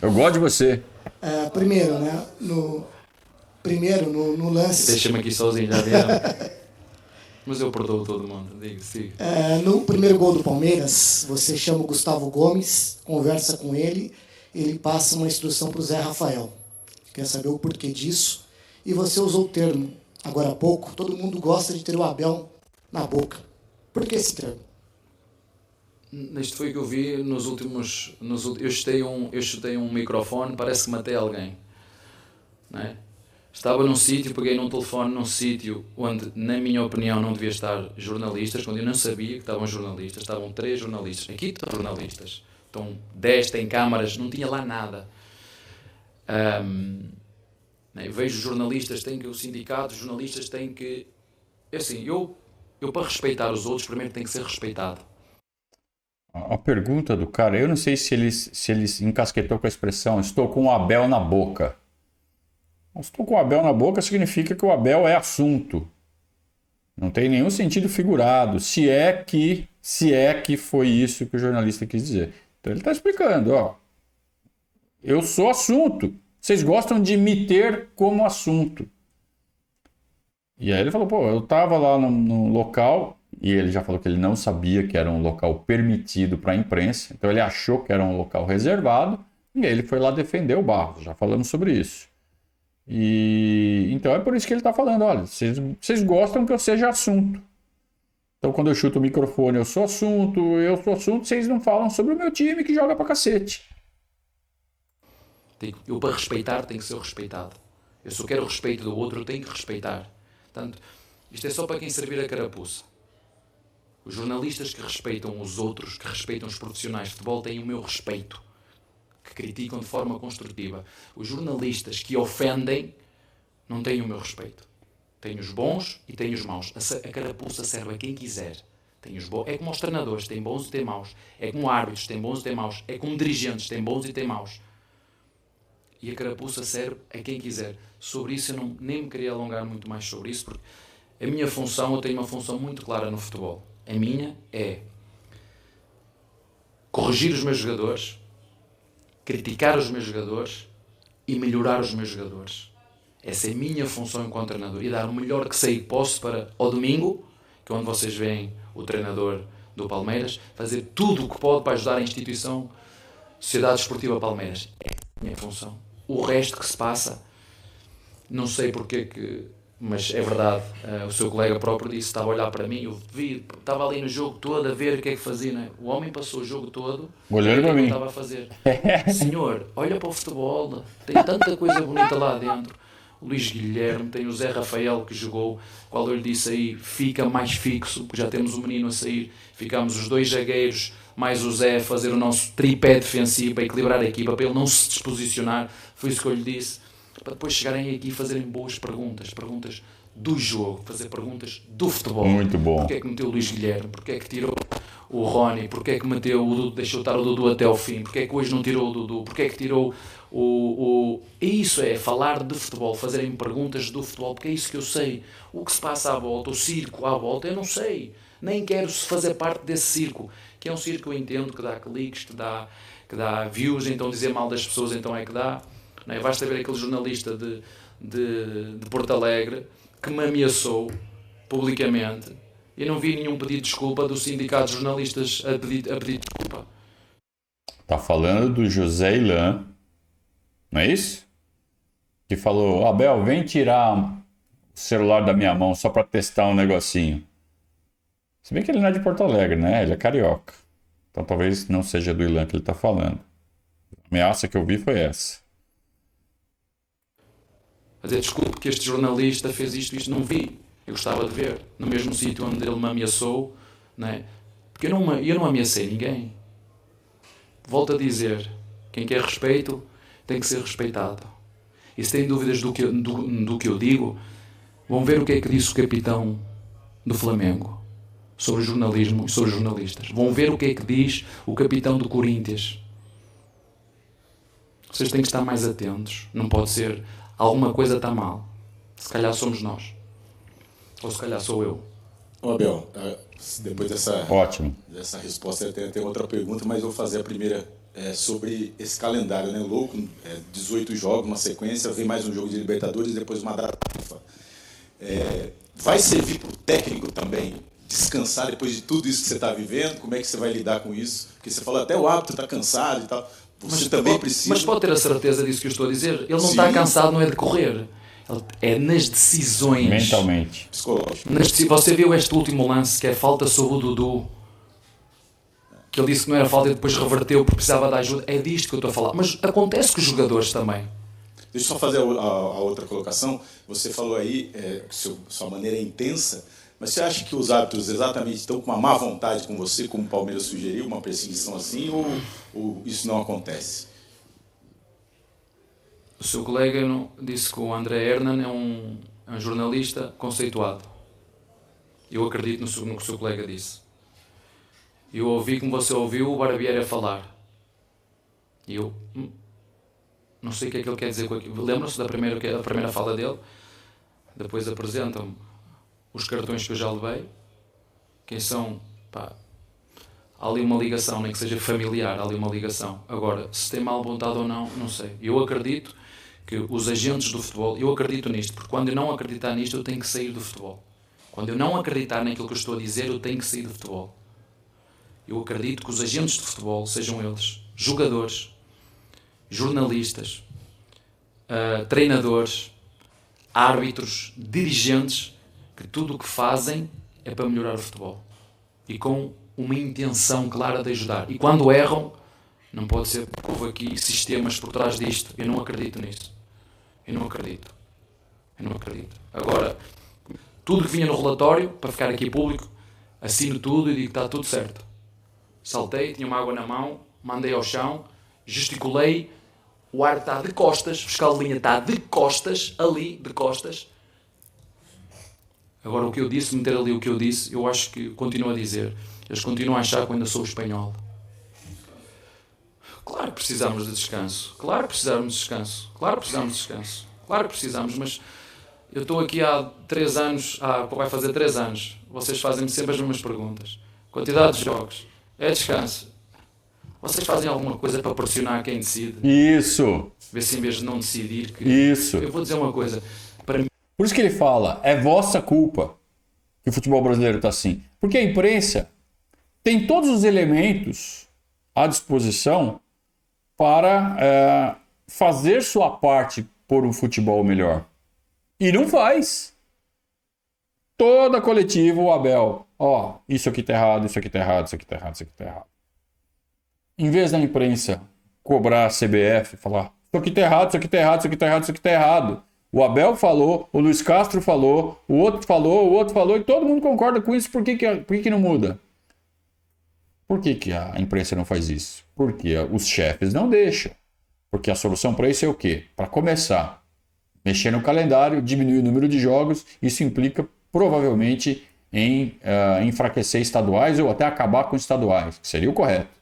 Eu gosto de você. Primeiro, né? No lance. Deixa-me aqui sozinho, já vieram. Mas eu perdoo todo mundo, diga. No primeiro gol do Palmeiras, você chama o Gustavo Gomes, conversa com ele passa uma instrução para o Zé Rafael. Quer saber o porquê disso? E você usou o termo, agora há pouco, todo mundo gosta de ter o Abel na boca. Por que esse termo? Isto foi o que eu vi nos últimos... Eu chutei um microfone, parece que matei alguém. Não é? Estava num sítio, peguei num telefone num sítio onde, na minha opinião, não devia estar jornalistas, quando eu não sabia que estavam jornalistas. Estavam 3 jornalistas. Aqui estão jornalistas. Estão 10, têm câmaras, não tinha lá nada. Eu vejo jornalistas, os sindicatos, jornalistas têm que... Assim, eu para respeitar os outros, primeiro tem que ser respeitado. A pergunta do cara, eu não sei se ele encasquetou com a expressão estou com o Abel na boca. Estou com o Abel na boca significa que o Abel é assunto. Não tem nenhum sentido figurado, se é que foi isso que o jornalista quis dizer. Então ele está explicando, eu sou assunto. Vocês gostam de me ter como assunto. E aí ele falou, eu estava lá no local, e ele já falou que ele não sabia que era um local permitido para a imprensa, então ele achou que era um local reservado, e aí ele foi lá defender o Barros, já falamos sobre isso. E então é por isso que ele está falando, olha, vocês gostam que eu seja assunto. Então quando eu chuto o microfone, eu sou assunto, vocês não falam sobre o meu time que joga pra cacete. Eu, para respeitar, tenho que ser respeitado. Eu, se eu quero o respeito do outro, eu tenho que respeitar. Portanto, isto é só para quem servir a carapuça. Os jornalistas que respeitam os outros, que respeitam os profissionais de futebol, têm o meu respeito, que criticam de forma construtiva. Os jornalistas que ofendem não têm o meu respeito. Tem os bons e tem os maus. A carapuça serve a quem quiser. Tem os bons. É como os treinadores, tem bons e tem maus. É como árbitros, tem bons e tem maus. É como dirigentes, tem bons e tem maus. E a carapuça serve a quem quiser. Sobre isso eu nem me queria alongar muito mais sobre isso, porque a minha função, eu tenho uma função muito clara no futebol. A minha é corrigir os meus jogadores, criticar os meus jogadores e melhorar os meus jogadores. Essa é a minha função enquanto treinador. E dar o melhor que sei que posso para, ao domingo, que é onde vocês veem o treinador do Palmeiras, fazer tudo o que pode para ajudar a instituição Sociedade Desportiva Palmeiras. É a minha função. O resto que se passa, não sei porque que, mas é verdade, o seu colega próprio disse, estava a olhar para mim, eu vi, estava ali no jogo todo a ver o que é que fazia, né? O homem passou o jogo todo olhando para mim. Estava a fazer. Senhor, olha para o futebol, tem tanta coisa bonita lá dentro. O Luís Guilherme, tem o Zé Rafael que jogou, qual eu lhe disse aí, fica mais fixo, porque já temos o menino a sair, ficámos os dois zagueiros, mais o Zé a fazer o nosso tripé defensivo para equilibrar a equipa, para ele não se desposicionar, foi isso que eu lhe disse, para depois chegarem aqui e fazerem boas perguntas do jogo, fazer perguntas do futebol. Muito bom. Porque é que meteu o Luís Guilherme? Porque é que tirou o Rony? Porque é que meteu o Dudu, deixou estar o Dudu até ao fim? Porque é que hoje não tirou o Dudu? Porque é que tirou E isso é falar de futebol, fazerem perguntas do futebol, porque é isso que eu sei. O que se passa à volta, o circo à volta, eu não sei. Nem quero fazer parte desse circo, que é um circo, eu entendo, que dá cliques, que dá views, então dizer mal das pessoas então é que dá. Não é? Basta ver aquele jornalista de Porto Alegre que me ameaçou publicamente e não vi nenhum pedido de desculpa do sindicato de jornalistas a pedir desculpa. Tá falando do José Ilan, não é isso? Que falou, Abel, vem tirar o celular da minha mão só para testar um negocinho. Se bem que ele não é de Porto Alegre, né? Ele é carioca. Então talvez não seja do Ilan que ele tá falando. A ameaça que eu vi foi essa. A dizer, desculpe que este jornalista fez isto, não vi. Eu gostava de ver, no mesmo sítio onde ele me ameaçou, não é? Porque eu não ameacei ninguém. Volto a dizer, quem quer respeito tem que ser respeitado. E se têm dúvidas do que eu digo, vão ver o que é que disse o capitão do Flamengo sobre o jornalismo e sobre os jornalistas. Vão ver o que é que diz o capitão do Corinthians. Vocês têm que estar mais atentos. Não pode ser alguma coisa está mal. Se calhar somos nós. Ou se calhar sou eu. Ô Abel, depois dessa resposta, eu tenho outra pergunta, mas vou fazer a primeira sobre esse calendário, né? Louco, 18 jogos, uma sequência, vem mais um jogo de Libertadores, depois uma data FIFA. Vai servir para o técnico também descansar depois de tudo isso que você está vivendo? Como é que você vai lidar com isso? Porque você falou até o hábito está cansado e tal. Você também precisa... Mas pode ter a certeza disso que eu estou a dizer. Ele não está cansado, não é de correr. É nas decisões. Mentalmente. Psicológico. Você viu este último lance, que é falta sobre o Dudu. Que ele disse que não era falta e depois reverteu porque precisava de ajuda. É disto que eu estou a falar. Mas acontece com os jogadores também. Deixa eu só fazer a outra colocação. Você falou aí que sua maneira é intensa, mas você acha que os árbitros exatamente estão com uma má vontade com você, como o Palmeiras sugeriu, uma perseguição assim, ou isso não acontece? O seu colega disse que o André Hernan é um jornalista conceituado. Eu acredito no que o seu colega disse. Eu ouvi, como você ouviu, o Barbieri a falar. E eu não sei o que é que ele quer dizer com aquilo. Lembram-se da primeira fala dele? Depois apresentam-me os cartões que eu já levei. Quem são? Há ali uma ligação, nem que seja familiar, há ali uma ligação. Agora, se tem mal vontade ou não, não sei. Eu acredito que os agentes do futebol, eu acredito nisto, porque quando eu não acreditar nisto, eu tenho que sair do futebol. Quando eu não acreditar naquilo que eu estou a dizer, eu tenho que sair do futebol. Eu acredito que os agentes de futebol, sejam eles jogadores, jornalistas, treinadores, árbitros, dirigentes, que tudo o que fazem é para melhorar o futebol. E com uma intenção clara de ajudar. E quando erram, não pode ser porque houve aqui sistemas por trás disto. Eu não acredito nisso. Eu não acredito. Agora, tudo que vinha no relatório, para ficar aqui público, assino tudo e digo que está tudo certo. Saltei, tinha uma água na mão, mandei ao chão, gesticulei, o ar está de costas, o fiscal de linha está de costas, ali, de costas. Agora, o que eu disse, meter ali o que eu disse, eu acho que continuo a dizer. Eles continuam a achar que eu ainda sou espanhol. Claro que precisamos de descanso. Claro que precisamos, mas eu estou aqui há 3 anos, vai fazer 3 anos. Vocês fazem-me sempre as mesmas perguntas. Quantidade de jogos. É descanso. Vocês fazem alguma coisa para pressionar quem decide? Isso. Ver se em vez de não decidir... Que... Isso. Eu vou dizer uma coisa. Para mim... Por isso que ele fala, é vossa culpa que o futebol brasileiro está assim. Porque a imprensa tem todos os elementos à disposição para fazer sua parte por um futebol melhor. E não faz. Toda coletiva, o Abel, isso aqui tá errado, isso aqui tá errado, isso aqui tá errado, isso aqui tá errado. Em vez da imprensa cobrar a CBF, falar, isso aqui tá errado, isso aqui tá errado, isso aqui tá errado, isso aqui tá errado. O Abel falou, o Luiz Castro falou, o outro falou, e todo mundo concorda com isso, por que não muda? Por que a imprensa não faz isso? Porque os chefes não deixam. Porque a solução para isso é o quê? Para começar, mexer no calendário, diminuir o número de jogos, isso implica provavelmente em enfraquecer estaduais ou até acabar com estaduais, que seria o correto.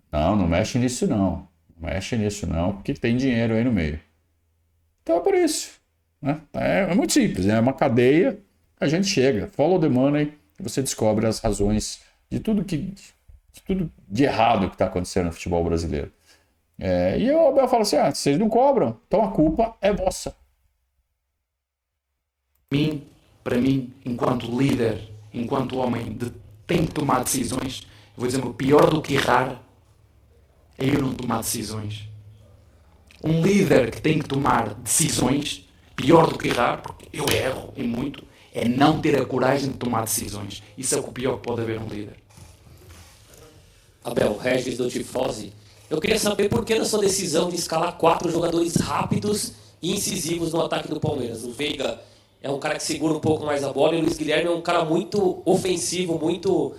Não mexe nisso não. Não mexe nisso não, porque tem dinheiro aí no meio. Então é por isso. Né? É muito simples, é uma cadeia, a gente chega, follow the money, e você descobre as razões de tudo de errado que está acontecendo no futebol brasileiro. E o Abel fala assim, vocês não cobram, então a culpa é vossa. Para mim, enquanto líder, enquanto homem tem que tomar decisões, eu vou dizer, pior do que errar é eu não tomar decisões. Um líder que tem que tomar decisões, pior do que errar, porque eu erro e muito, é não ter a coragem de tomar decisões. Isso é o pior que pode haver um líder. Abel, Regis do Tifose, eu queria saber por que da sua decisão de escalar 4 jogadores rápidos e incisivos no ataque do Palmeiras. O Veiga é um cara que segura um pouco mais a bola e o Luiz Guilherme é um cara muito ofensivo, muito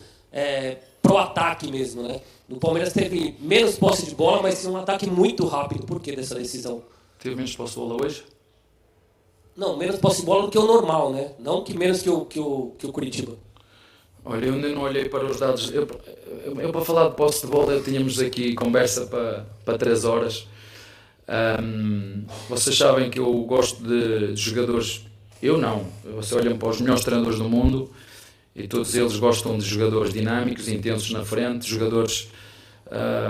pro ataque mesmo, né? O Palmeiras teve menos posse de bola, mas um ataque muito rápido. Por que dessa decisão? Teve menos posse de bola hoje? Não, menos posse de bola do que o normal, né? Não que menos que o Curitiba. Olha, eu ainda não olhei para os dados. Eu para falar de posse de bola, tínhamos aqui conversa para 3 horas. Vocês sabem que eu gosto de jogadores... Eu não. Vocês olham para os melhores treinadores do mundo e todos eles gostam de jogadores dinâmicos, intensos na frente, jogadores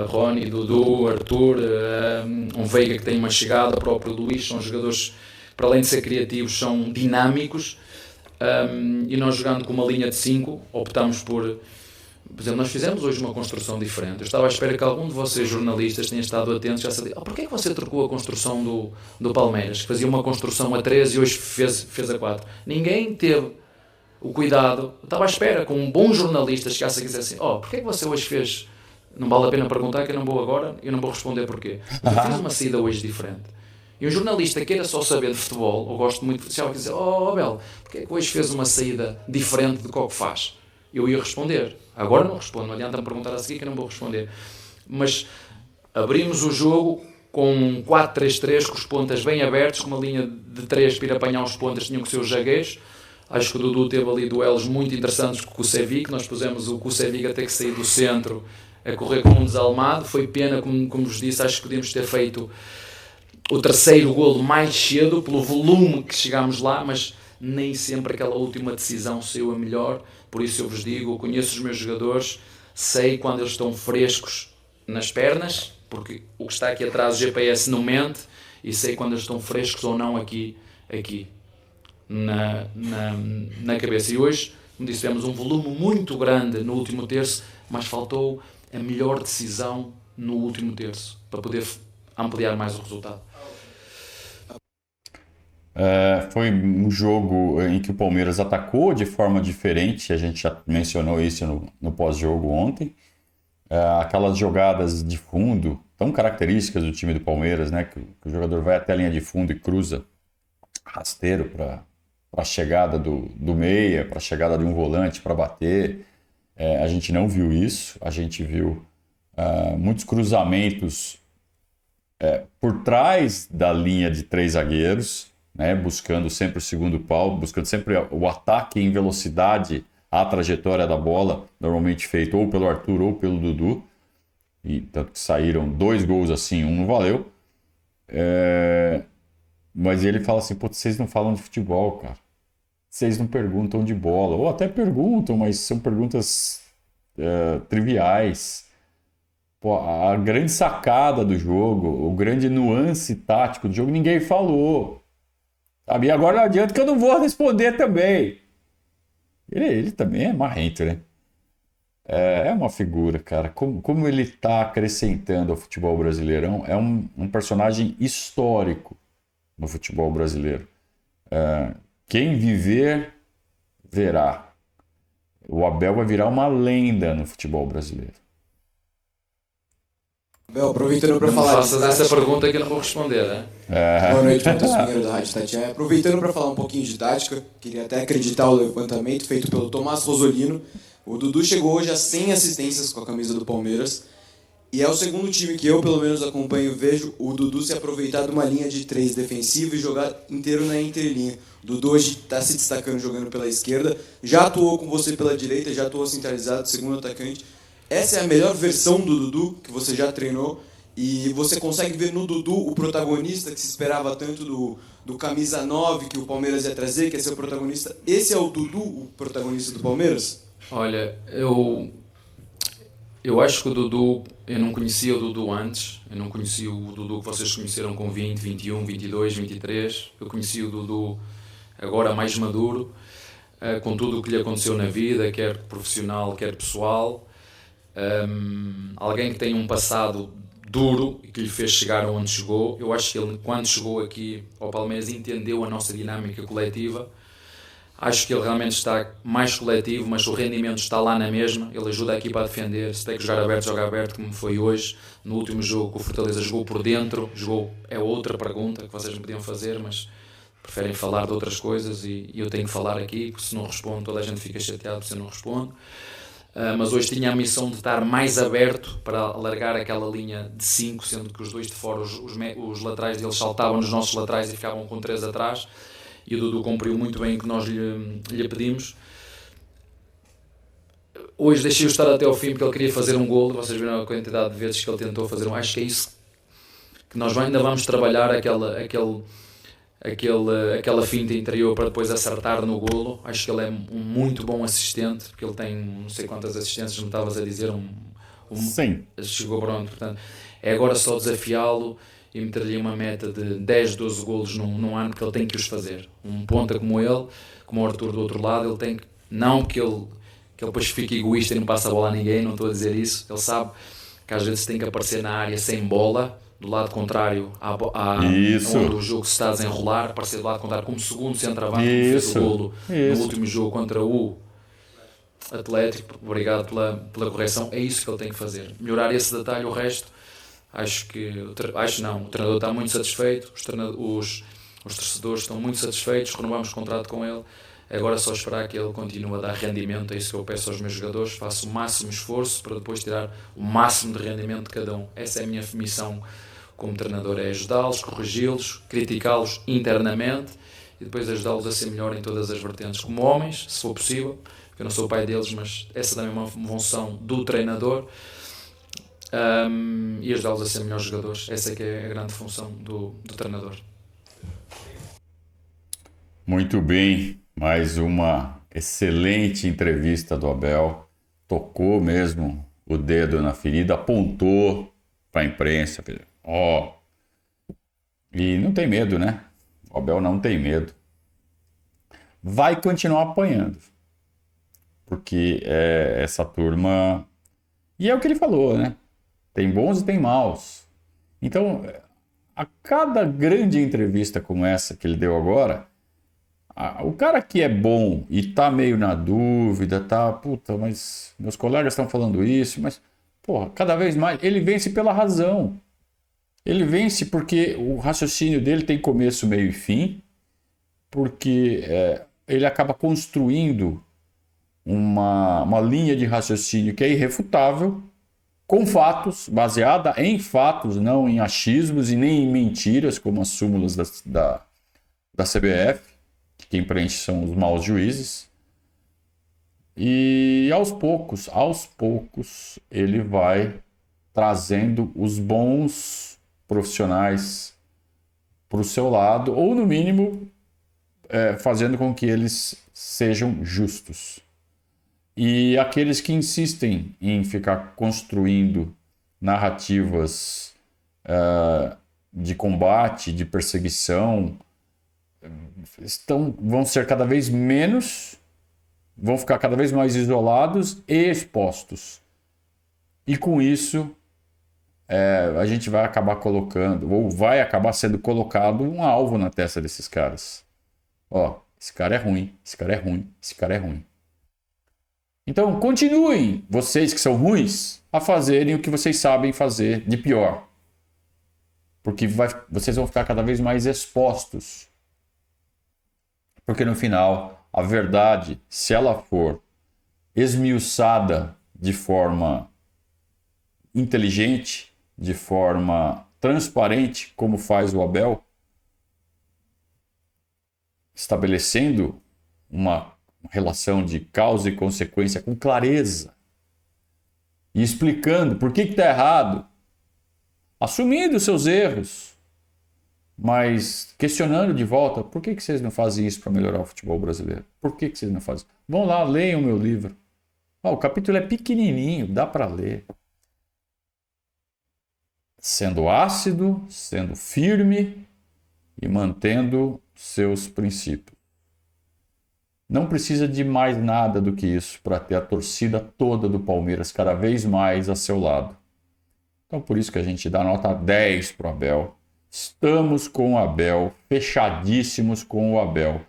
Rony, Dudu, Arthur, um Veiga que tem uma chegada, próprio Luís, são jogadores, para além de ser criativos, são dinâmicos. E nós, jogando com uma linha de 5, optamos por exemplo, nós fizemos hoje uma construção diferente. Eu estava à espera que algum de vocês, jornalistas, tenha estado atentos, já sabia, porquê é que você trocou a construção do Palmeiras, que fazia uma construção a 3 e hoje fez a 4? Ninguém teve o cuidado. Eu estava à espera, com um bom jornalista, chegasse a dizer assim, porquê é que você hoje fez? Não vale a pena perguntar, que eu não vou agora, eu não vou responder porquê. Mas eu fiz uma saída hoje diferente. E um jornalista queira só saber de futebol, ou gosto muito de futebol, que dizer, Abel, porquê é que hoje fez uma saída diferente do que o que faz? Eu ia responder. Agora não respondo, não adianta me perguntar a seguir que eu não vou responder. Mas abrimos o jogo com um 4-3-3, com os pontas bem abertos, com uma linha de 3 para ir apanhar os pontas, tinham que ser os zagueiros. Acho que o Dudu teve ali duelos muito interessantes com o Kusevic, nós pusemos o Kusevic a ter que sair do centro, a correr como um desalmado. Foi pena, como vos disse, acho que podíamos ter feito o terceiro golo mais cedo, pelo volume que chegámos lá, mas nem sempre aquela última decisão saiu a melhor. Por isso eu vos digo, eu conheço os meus jogadores, sei quando eles estão frescos nas pernas, porque o que está aqui atrás, o GPS não mente, e sei quando eles estão frescos ou não aqui na cabeça. E hoje, como disse, tivemos um volume muito grande no último terço, mas faltou a melhor decisão no último terço, para poder ampliar mais o resultado. Foi um jogo em que o Palmeiras atacou de forma diferente, a gente já mencionou isso no pós-jogo ontem. Aquelas jogadas de fundo, tão características do time do Palmeiras, né? Que o jogador vai até a linha de fundo e cruza rasteiro para a chegada do meia, para a chegada de um volante para bater. A gente não viu isso, a gente viu muitos cruzamentos por trás da linha de 3 zagueiros, né, buscando sempre o segundo pau, buscando sempre o ataque em velocidade à trajetória da bola, normalmente feito ou pelo Arthur ou pelo Dudu, e tanto que saíram 2 gols assim, um não valeu. Mas ele fala assim, putz, vocês não falam de futebol, cara. Vocês não perguntam de bola, ou até perguntam, mas são perguntas triviais. Pô, a grande sacada do jogo, o grande nuance tático do jogo, ninguém falou. Sabe? E agora não adianta que eu não vou responder também. Ele também é marrento, né? É uma figura, cara. Como ele está acrescentando ao futebol brasileirão, é um personagem histórico no futebol brasileiro. Quem viver, verá. O Abel vai virar uma lenda no futebol brasileiro. Abel, aproveitando para Não falar... faças essa pergunta que eu não vou responder, né? Boa noite, Matheus Pinheiro da Rádio Tatiaia. Aproveitando para falar um pouquinho de tática, queria até acreditar o levantamento feito pelo Tomás Rosolino. O Dudu chegou hoje a 100 assistências com a camisa do Palmeiras. E é o segundo time que eu, pelo menos, acompanho e vejo o Dudu se aproveitar de uma linha de 3 defensiva e jogar inteiro na entrelinha. O Dudu hoje está se destacando jogando pela esquerda, já atuou com você pela direita, já atuou centralizado, segundo atacante. Essa é a melhor versão do Dudu que você já treinou e você consegue ver no Dudu o protagonista que se esperava tanto do camisa 9 que o Palmeiras ia trazer, que ia ser o protagonista. Esse é o Dudu, o protagonista do Palmeiras? Olha, eu acho que o Dudu, eu não conhecia o Dudu antes, eu não conhecia o Dudu que vocês conheceram com 20, 21, 22, 23, eu conheci o Dudu agora mais maduro, com tudo o que lhe aconteceu na vida, quer profissional, quer pessoal, alguém que tem um passado duro e que lhe fez chegar onde chegou. Eu acho que ele, quando chegou aqui ao Palmeiras, entendeu a nossa dinâmica coletiva. Acho que ele realmente está mais coletivo, mas o rendimento está lá na mesma. Ele ajuda a equipa a defender. Se tem que jogar aberto, joga aberto, como foi hoje. No último jogo, o Fortaleza jogou por dentro. É outra pergunta que vocês me podiam fazer, mas preferem falar de outras coisas e eu tenho que falar aqui, porque se não respondo, toda a gente fica chateado se eu não respondo. Mas hoje tinha a missão de estar mais aberto para alargar aquela linha de 5, sendo que os dois de fora, os laterais deles saltavam nos nossos laterais e ficavam com 3 atrás. E o Dudu cumpriu muito bem o que nós lhe pedimos. Hoje deixei-o estar até ao fim porque ele queria fazer um golo. Vocês viram a quantidade de vezes que ele tentou fazer um. Acho que é isso que nós ainda vamos trabalhar, aquela finta interior para depois acertar no golo. Acho que ele é um muito bom assistente, porque ele tem não sei quantas assistências, me estavas a dizer. Sim. Chegou pronto, portanto, é agora só desafiá-lo e meter-lhe uma meta de 10, 12 golos num ano, porque ele tem que os fazer. Um ponta como ele, como o Arthur do outro lado, ele tem que... Não que ele depois fique egoísta e não passa a bola a ninguém, não estou a dizer isso. Ele sabe que às vezes tem que aparecer na área sem bola, do lado contrário onde o jogo se está a desenrolar, aparecer do lado contrário como segundo centroavante, como fez o golo no último jogo contra o Atlético. Obrigado pela correção. É isso que ele tem que fazer. Melhorar esse detalhe, o resto... Acho o treinador está muito satisfeito, os torcedores estão muito satisfeitos, renovamos o contrato com ele. Agora é só esperar que ele continue a dar rendimento, é isso que eu peço aos meus jogadores, faço o máximo esforço para depois tirar o máximo de rendimento de cada um. Essa é a minha missão como treinador, é ajudá-los, corrigi-los, criticá-los internamente e depois ajudá-los a ser melhor em todas as vertentes, como homens, se for possível, porque eu não sou o pai deles, mas essa também é uma função do treinador. E ajudá-los a ser melhores jogadores. Essa é que é a grande função do treinador. Muito bem, mais uma excelente entrevista do Abel. Tocou mesmo o dedo na ferida, apontou para a imprensa. E não tem medo, né? O Abel não tem medo. Vai continuar apanhando. Porque essa turma... E é o que ele falou, né? Tem bons e tem maus. Então, a cada grande entrevista como essa que ele deu agora, o cara que é bom e tá meio na dúvida, tá, puta, mas meus colegas estão falando isso, mas, porra, cada vez mais ele vence pela razão. Ele vence porque o raciocínio dele tem começo, meio e fim, porque ele acaba construindo uma linha de raciocínio que é irrefutável, com fatos, baseada em fatos, não em achismos e nem em mentiras, como as súmulas da CBF. Quem preenche são os maus juízes. E aos poucos, ele vai trazendo os bons profissionais para o seu lado, ou no mínimo fazendo com que eles sejam justos. E aqueles que insistem em ficar construindo narrativas de combate, de perseguição, vão ser cada vez menos, vão ficar cada vez mais isolados e expostos. E com isso, a gente vai acabar colocando, ou vai acabar sendo colocado um alvo na testa desses caras. Ó, esse cara é ruim, esse cara é ruim, esse cara é ruim. Então, continuem, vocês que são ruins, a fazerem o que vocês sabem fazer de pior. Porque vocês vão ficar cada vez mais expostos. Porque no final, a verdade, se ela for esmiuçada de forma inteligente, de forma transparente, como faz o Abel, estabelecendo uma relação de causa e consequência com clareza e explicando por que está errado, assumindo os seus erros, mas questionando de volta, por que vocês não fazem isso para melhorar o futebol brasileiro? Por que vocês não fazem? Vão lá, leiam o meu livro. O capítulo é pequenininho, dá para ler. Sendo ácido, sendo firme e mantendo seus princípios. Não precisa de mais nada do que isso para ter a torcida toda do Palmeiras cada vez mais a seu lado. Então por isso que a gente dá nota 10 para o Abel. Estamos com o Abel, fechadíssimos com o Abel.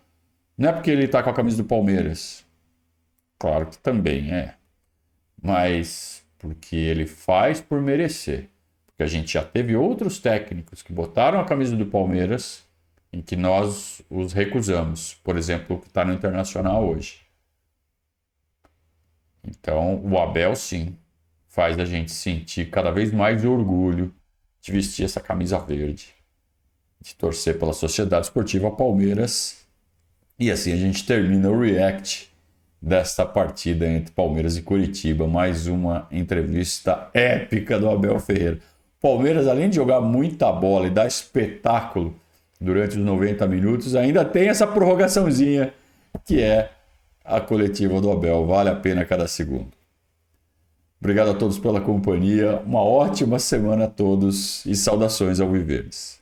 Não é porque ele está com a camisa do Palmeiras. Claro que também é. Mas porque ele faz por merecer. Porque a gente já teve outros técnicos que botaram a camisa do Palmeiras em que nós os recusamos. Por exemplo, o que está no Internacional hoje. Então, o Abel, sim, faz a gente sentir cada vez mais orgulho de vestir essa camisa verde, de torcer pela Sociedade Esportiva Palmeiras. E assim a gente termina o react desta partida entre Palmeiras e Coritiba. Mais uma entrevista épica do Abel Ferreira. Palmeiras, além de jogar muita bola e dar espetáculo durante os 90 minutos, ainda tem essa prorrogaçãozinha que é a coletiva do Abel. Vale a pena cada segundo. Obrigado a todos pela companhia. Uma ótima semana a todos e saudações alviverdes.